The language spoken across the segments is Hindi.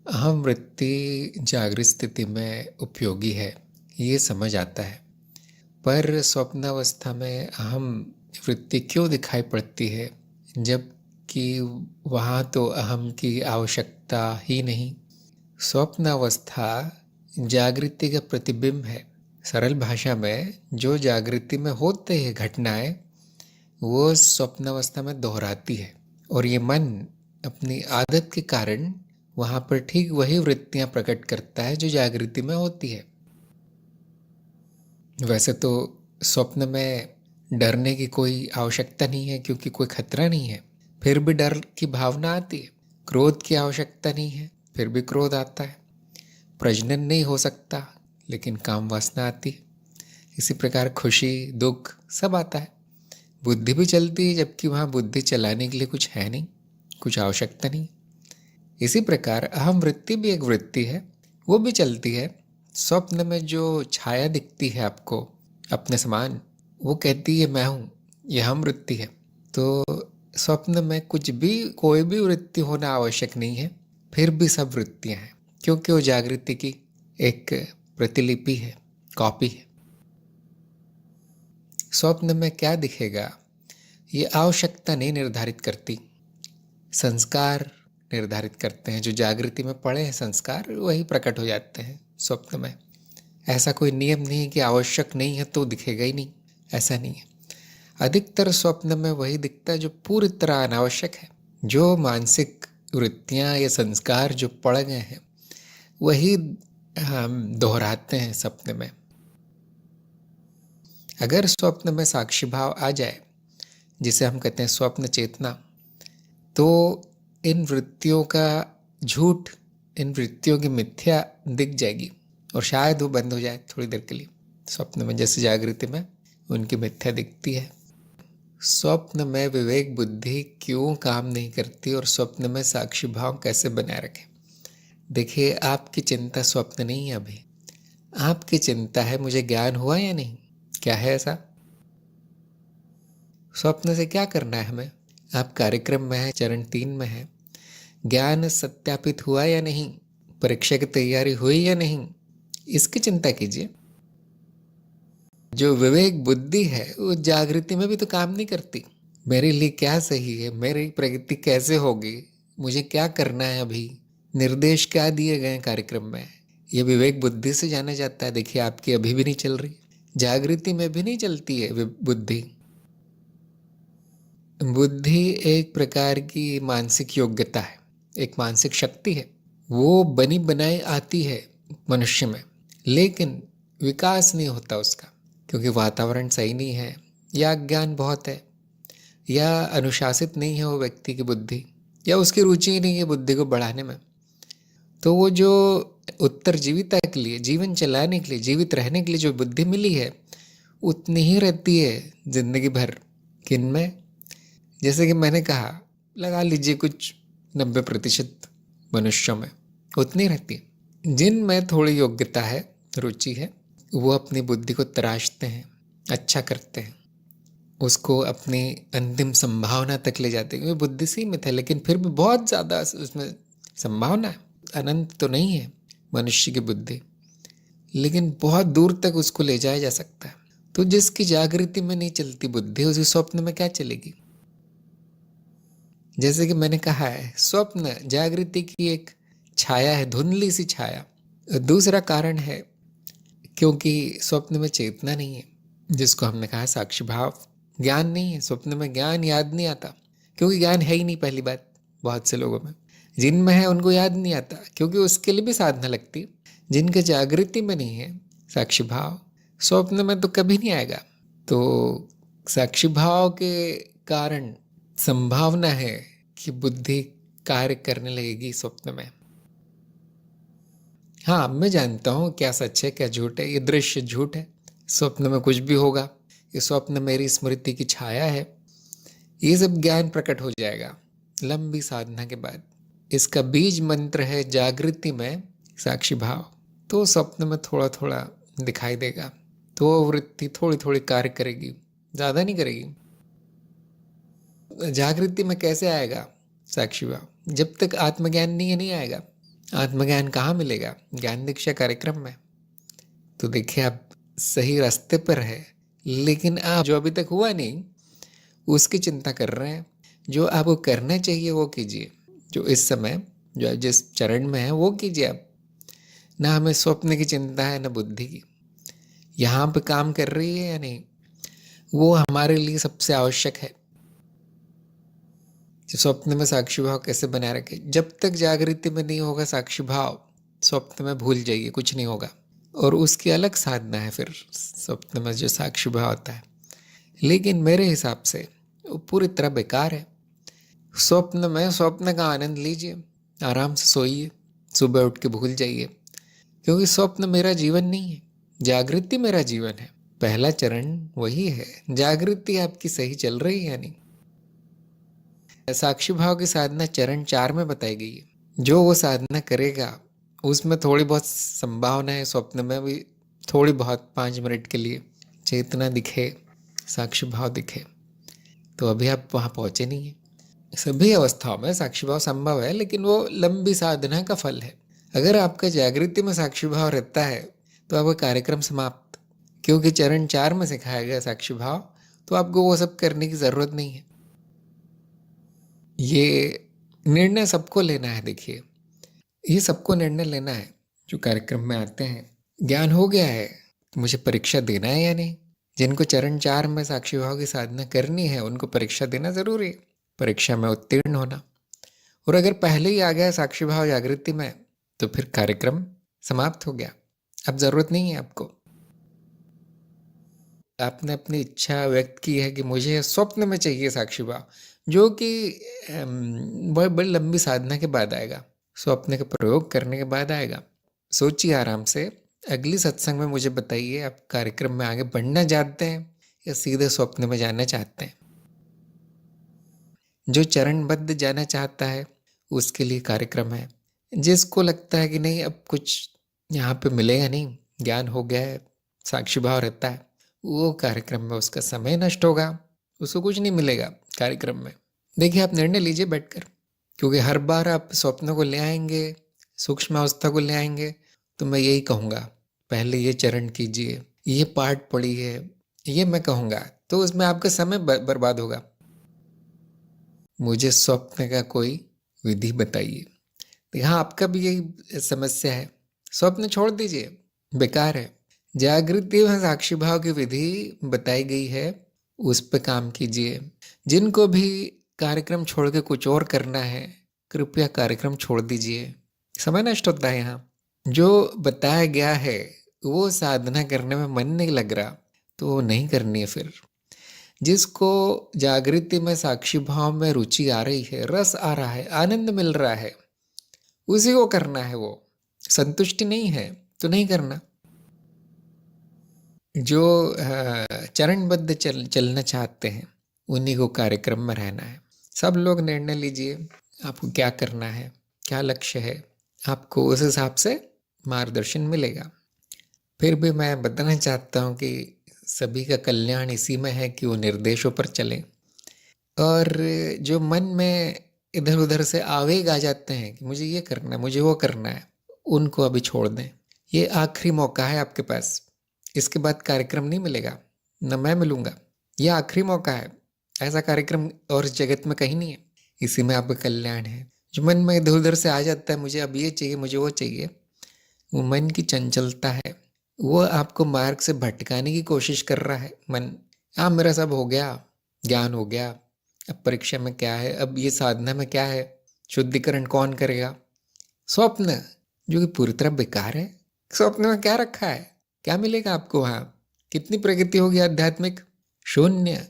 अहम वृत्ति जागृत स्थिति में उपयोगी है, ये समझ आता है। पर स्वप्नावस्था में अहम वृत्ति क्यों दिखाई पड़ती है, जबकि वहाँ तो अहम की आवश्यकता ही नहीं। स्वप्नावस्था जागृति का प्रतिबिंब है। सरल भाषा में जो जागृति में होते हैं घटनाएं, वो स्वप्नावस्था में दोहराती है, और ये मन अपनी आदत के कारण वहाँ पर ठीक वही वृत्तियां प्रकट करता है जो जागृति में होती है। वैसे तो स्वप्न में डरने की कोई आवश्यकता नहीं है, क्योंकि कोई खतरा नहीं है, फिर भी डर की भावना आती है। क्रोध की आवश्यकता नहीं है, फिर भी क्रोध आता है। प्रजनन नहीं हो सकता, लेकिन काम वासना आती है। इसी प्रकार खुशी दुख सब आता है। बुद्धि भी चलती है, जबकि वहाँ बुद्धि चलाने के लिए कुछ है नहीं, कुछ आवश्यकता नहीं। इसी प्रकार अहम वृत्ति भी एक वृत्ति है, वो भी चलती है। स्वप्न में जो छाया दिखती है आपको अपने समान, वो कहती है मैं हूँ, यह अहम वृत्ति है। तो स्वप्न में कुछ भी कोई भी वृत्ति होना आवश्यक नहीं है, फिर भी सब वृत्तियाँ हैं, क्योंकि वो जागृति की एक प्रतिलिपि है, कॉपी है। स्वप्न में क्या दिखेगा ये आवश्यकता नहीं निर्धारित करती, संस्कार निर्धारित करते हैं। जो जागृति में पड़े हैं संस्कार, वही प्रकट हो जाते हैं स्वप्न में। ऐसा कोई नियम नहीं है कि आवश्यक नहीं है तो दिखेगा ही नहीं, ऐसा नहीं है। अधिकतर स्वप्न में वही दिखता है जो पूरी तरह अनावश्यक है। जो मानसिक वृत्तियां या संस्कार जो पड़ गए हैं, वही हम दोहराते हैं सपने में। अगर स्वप्न में साक्षी भाव आ जाए, जिसे हम कहते हैं स्वप्न चेतना, तो इन वृत्तियों का झूठ, इन वृत्तियों की मिथ्या दिख जाएगी, और शायद वो बंद हो जाए थोड़ी देर के लिए। स्वप्न में जैसे जागृति में उनकी मिथ्या दिखती है। स्वप्न में विवेक बुद्धि क्यों काम नहीं करती, और स्वप्न में साक्षी भाव कैसे बनाए रखें? देखिए, आपकी चिंता स्वप्न नहीं है। अभी आपकी चिंता है मुझे ज्ञान हुआ या नहीं। क्या है ऐसा? स्वप्न से क्या करना है हमें? आप कार्यक्रम में है, चरण 3 में है। ज्ञान सत्यापित हुआ या नहीं, परीक्षा की तैयारी हुई या नहीं, इसकी चिंता कीजिए। जो विवेक बुद्धि है वो जागृति में भी तो काम नहीं करती। मेरे लिए क्या सही है, मेरी प्रगति कैसे होगी, मुझे क्या करना है, अभी निर्देश क्या दिए गए कार्यक्रम में, ये विवेक बुद्धि से जाना जाता है। देखिए, आपकी अभी भी नहीं चल रही, जागृति में भी नहीं चलती है बुद्धि। बुद्धि एक प्रकार की मानसिक योग्यता है, एक मानसिक शक्ति है। वो बनी बनाई आती है मनुष्य में, लेकिन विकास नहीं होता उसका, क्योंकि वातावरण सही नहीं है, या ज्ञान बहुत है, या अनुशासित नहीं है वो व्यक्ति की बुद्धि, या उसकी रुचि ही नहीं है बुद्धि को बढ़ाने में। तो वो जो उत्तरजीविता के लिए, जीवन चलाने के लिए, जीवित रहने के लिए जो बुद्धि मिली है, उतनी ही रहती है जिंदगी भर। किन में? जैसे कि मैंने कहा, लगा लीजिए कुछ 90% मनुष्यों में उतनी रहती है। जिनमें थोड़ी योग्यता है, रुचि है, वो अपनी बुद्धि को तराशते हैं, अच्छा करते हैं, उसको अपनी अंतिम संभावना तक ले जाते हैं। क्योंकि बुद्धि सीमित है, लेकिन फिर भी बहुत ज़्यादा उसमें संभावना है। अनंत तो नहीं है मनुष्य की बुद्धि, लेकिन बहुत दूर तक उसको ले जाया जा सकता है। तो जिसकी जागृति में नहीं चलती बुद्धि, उसकी स्वप्न में क्या चलेगी? जैसे कि मैंने कहा है, स्वप्न जागृति की एक छाया है, धुंधली सी छाया। दूसरा कारण है क्योंकि स्वप्न में चेतना नहीं है, जिसको हमने कहा साक्षी भाव। ज्ञान नहीं है स्वप्न में, ज्ञान याद नहीं आता, क्योंकि ज्ञान है ही नहीं। पहली बात, बहुत से लोगों में जिनमें है उनको याद नहीं आता, क्योंकि उसके लिए भी साधना लगती। जिनके जागृति में नहीं है साक्षी भाव, स्वप्न में तो कभी नहीं आएगा। तो साक्षी भाव के कारण संभावना है कि बुद्धि कार्य करने लगेगी स्वप्न में। हाँ, मैं जानता हूँ क्या सच है क्या झूठ है। ये दृश्य झूठ है, स्वप्न में कुछ भी होगा। ये स्वप्न मेरी स्मृति की छाया है। ये सब ज्ञान प्रकट हो जाएगा लंबी साधना के बाद। इसका बीज मंत्र है जागृति में साक्षी भाव। तो स्वप्न में थोड़ा थोड़ा दिखाई देगा, तो वृत्ति थोड़ी थोड़ी कार्य करेगी, ज़्यादा नहीं करेगी। जागृति में कैसे आएगा साक्षी भाव? जब तक आत्मज्ञान नहीं है, नहीं आएगा। आत्मज्ञान कहाँ मिलेगा? ज्ञान दीक्षा कार्यक्रम में। तो देखिए आप सही रास्ते पर है, लेकिन आप जो अभी तक हुआ नहीं उसकी चिंता कर रहे हैं। जो आपको करना चाहिए वो कीजिए। जो इस समय जो जिस चरण में है वो कीजिए आप। ना हमें स्वप्न की चिंता है ना बुद्धि की। यहाँ पे काम कर रही है या नहीं, वो हमारे लिए सबसे आवश्यक है। स्वप्न में साक्षी भाव कैसे बनाए रखे? जब तक जागृति में नहीं होगा साक्षी भाव, स्वप्न में भूल जाइए, कुछ नहीं होगा। और उसकी अलग साधना है फिर स्वप्न में जो साक्षी भाव होता है, लेकिन मेरे हिसाब से वो पूरी तरह बेकार है। स्वप्न में स्वप्न का आनंद लीजिए, आराम से सोइए, सुबह उठ के भूल जाइए, क्योंकि स्वप्न मेरा जीवन नहीं है, जागृति मेरा जीवन है। पहला चरण वही है, जागृति आपकी सही चल रही है या नहीं। साक्षी भाव की साधना चरण 4 में बताई गई है। जो वो साधना करेगा उसमें थोड़ी बहुत संभावना है स्वप्न में भी थोड़ी बहुत 5 मिनट के लिए चेतना दिखे, साक्षी भाव दिखे। तो अभी आप वहाँ पहुँचे नहीं हैं। सभी अवस्थाओं में साक्षी भाव संभव है, लेकिन वो लंबी साधना का फल है। अगर आपका जागृति में साक्षी भाव रहता है तो आपका कार्यक्रम समाप्त, क्योंकि चरण 4 में सिखाया गया साक्षी भाव, तो आपको वो सब करने की ज़रूरत नहीं है। ये निर्णय सबको लेना है। देखिए, ये सबको निर्णय लेना है जो कार्यक्रम में आते हैं। ज्ञान हो गया है, मुझे परीक्षा देना है या नहीं? जिनको चरण 4 में साक्षी भाव की साधना करनी है उनको परीक्षा देना ज़रूरी है, परीक्षा में उत्तीर्ण होना। और अगर पहले ही आ गया साक्षी भाव जागृति में तो फिर कार्यक्रम समाप्त हो गया, अब ज़रूरत नहीं है आपको। आपने अपनी इच्छा व्यक्त की है कि मुझे स्वप्न में चाहिए साक्षी भाव, जो कि बहुत बड़ी लंबी साधना के बाद आएगा, स्वप्न का प्रयोग करने के बाद आएगा। सोचिए आराम से, अगली सत्संग में मुझे बताइए आप कार्यक्रम में आगे बढ़ना चाहते हैं या सीधे स्वप्न में जाना चाहते हैं। जो चरणबद्ध जाना चाहता है उसके लिए कार्यक्रम है। जिसको लगता है कि नहीं अब कुछ यहाँ पे मिलेगा नहीं, ज्ञान हो गया है, साक्षी भाव रहता है, वो कार्यक्रम में उसका समय नष्ट होगा, उसको कुछ नहीं मिलेगा कार्यक्रम में। देखिए आप निर्णय लीजिए बैठकर, क्योंकि हर बार आप स्वप्नों को ले आएंगे, सूक्ष्म अवस्था को ले आएंगे, तो मैं यही कहूँगा पहले ये चरण कीजिए, ये पाठ पढ़िए, ये मैं कहूँगा, तो उसमें आपका समय बर्बाद होगा। मुझे स्वप्न का कोई विधि बताइए। यहाँ आपका भी यही समस्या है, स्वप्न छोड़ दीजिए, बेकार है। जागृति में साक्षी भाव की विधि बताई गई है, उस पर काम कीजिए। जिनको भी कार्यक्रम छोड़ के कुछ और करना है, कृपया कार्यक्रम छोड़ दीजिए, समय नष्ट होता है। यहाँ जो बताया गया है वो साधना करने में मन नहीं लग रहा तो वो नहीं करनी है। फिर जिसको जागृति में साक्षी भाव में रुचि आ रही है, रस आ रहा है, आनंद मिल रहा है, उसी को करना है। वो संतुष्टि नहीं है तो नहीं करना। जो चरणबद्ध चलना चाहते हैं उन्हीं को कार्यक्रम में रहना है। सब लोग निर्णय लीजिए आपको क्या करना है, क्या लक्ष्य है, आपको उस हिसाब से मार्गदर्शन मिलेगा। फिर भी मैं बताना चाहता हूँ कि सभी का कल्याण इसी में है कि वो निर्देशों पर चलें, और जो मन में इधर उधर से आवेग आ जाते हैं कि मुझे ये करना है, मुझे वो करना है, उनको अभी छोड़ दें। ये आखिरी मौका है आपके पास, इसके बाद कार्यक्रम नहीं मिलेगा, न मैं मिलूँगा। यह आखिरी मौका है, ऐसा कार्यक्रम और इस जगत में कहीं नहीं है, इसी में आपका कल्याण है। जो मन में इधर उधर से आ जाता है, मुझे अब ये चाहिए, मुझे वो चाहिए, वो मन की चंचलता है, वो आपको मार्ग से भटकाने की कोशिश कर रहा है। मन मेरा सब हो गया, ज्ञान हो गया, अब परीक्षा में क्या है, अब ये साधना में क्या है, शुद्धिकरण कौन करेगा। स्वप्न जो कि पूरी तरह बेकार है। स्वप्न में क्या रखा है, क्या मिलेगा आपको वहाँ, कितनी प्रगति होगी आध्यात्मिक? शून्य।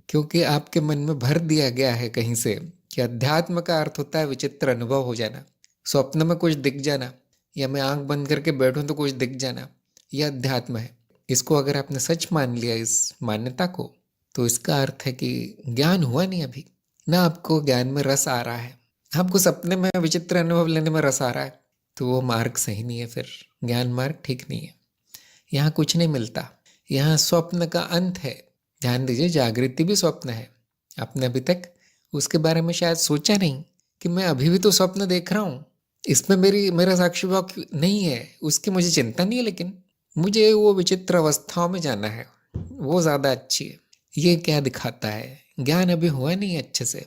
क्योंकि आपके मन में भर दिया गया है कहीं से कि अध्यात्म का अर्थ होता है विचित्र अनुभव हो जाना, स्वप्न में कुछ दिख जाना, या मैं आंख बंद करके बैठूं तो कुछ दिख जाना, यह अध्यात्म है। इसको अगर आपने सच मान लिया, इस मान्यता को, तो इसका अर्थ है कि ज्ञान हुआ नहीं अभी, ना आपको ज्ञान में रस आ रहा है, आपको सपने में विचित्र अनुभव लेने में रस आ रहा है, तो वो मार्ग सही नहीं है, फिर ज्ञान मार्ग ठीक नहीं है। यहाँ कुछ नहीं मिलता, यहाँ स्वप्न का अंत है। ध्यान दीजिए, जागृति भी स्वप्न है, आपने अभी तक उसके बारे में शायद सोचा नहीं कि मैं अभी भी तो स्वप्न देख रहा हूँ, इसमें मेरा साक्षी भाव नहीं है, उसकी मुझे चिंता नहीं है, लेकिन मुझे वो विचित्र अवस्थाओं में जाना है, वो ज़्यादा अच्छी है। ये क्या दिखाता है? ज्ञान अभी हुआ नहीं अच्छे से,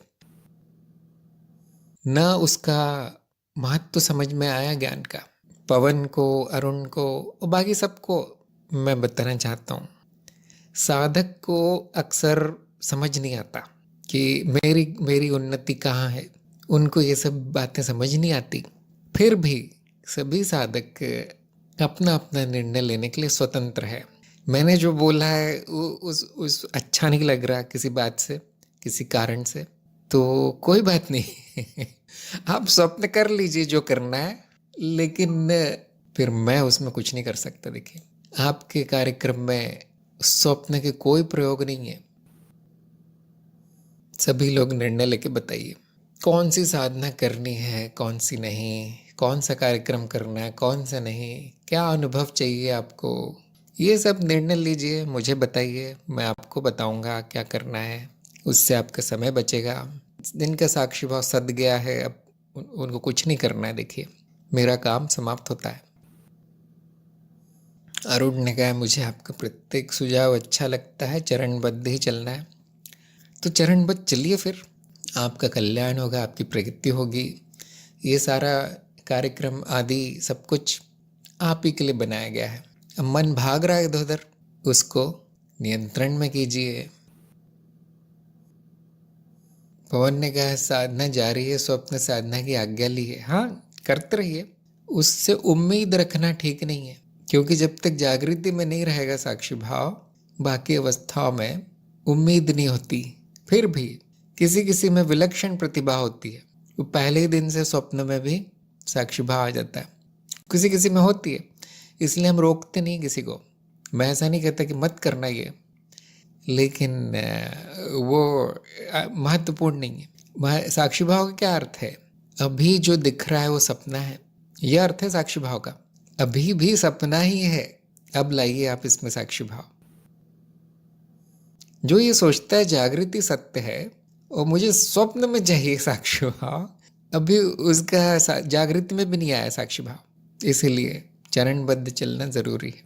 न उसका महत्व समझ में आया ज्ञान का। पवन को, अरुण को और बाकी सबको मैं बताना चाहता हूँ, साधक को अक्सर समझ नहीं आता कि मेरी मेरी उन्नति कहाँ है। उनको ये सब बातें समझ नहीं आती। फिर भी सभी साधक अपना अपना निर्णय लेने के लिए स्वतंत्र है। मैंने जो बोला है उस अच्छा नहीं लग रहा किसी बात से, किसी कारण से, तो कोई बात नहीं आप स्वप्न कर लीजिए जो करना है, लेकिन फिर मैं उसमें कुछ नहीं कर सकता। देखिए, आपके कार्यक्रम में स्वप्न के कोई प्रयोग नहीं है। सभी लोग निर्णय लेके बताइए कौन सी साधना करनी है, कौन सी नहीं, कौन सा कार्यक्रम करना है, कौन सा नहीं, क्या अनुभव चाहिए आपको, ये सब निर्णय लीजिए, मुझे बताइए, मैं आपको बताऊंगा क्या करना है। उससे आपका समय बचेगा। जिनका साक्षी भाव सद गया है, अब उनको कुछ नहीं करना है। देखिए, मेरा काम समाप्त होता है। अरुण ने कहा, मुझे आपका प्रत्येक सुझाव अच्छा लगता है, चरणबद्ध ही चलना है। तो चरणबद्ध चलिए, फिर आपका कल्याण होगा, आपकी प्रगति होगी। ये सारा कार्यक्रम आदि सब कुछ आप ही के लिए बनाया गया है। अब मन भाग रहा है इधर उधर, उसको नियंत्रण में कीजिए। पवन ने कहा, साधना जारी है, स्वप्न साधना की आज्ञा ली है। हाँ, करते रहिए। उससे उम्मीद रखना ठीक नहीं है, क्योंकि जब तक जागृति में नहीं रहेगा साक्षी भाव, बाकी अवस्थाओं में उम्मीद नहीं होती। फिर भी किसी किसी में विलक्षण प्रतिभा होती है, वो पहले ही दिन से स्वप्न में भी साक्षी भाव आ जाता है। किसी किसी में होती है, इसलिए हम रोकते नहीं किसी को। मैं ऐसा नहीं कहता कि मत करना ये, लेकिन वो महत्वपूर्ण नहीं है। साक्षी भाव का क्या अर्थ है? अभी जो दिख रहा है वो सपना है, यह अर्थ है साक्षी भाव का। अभी भी सपना ही है, अब लाइए आप इसमें साक्षी भाव। जो ये सोचता है जागृति सत्य है और मुझे स्वप्न में चाहिए साक्षी भाव, अभी उसका जागृति में भी नहीं आया साक्षी भाव। इसीलिए चरणबद्ध चलना जरूरी है।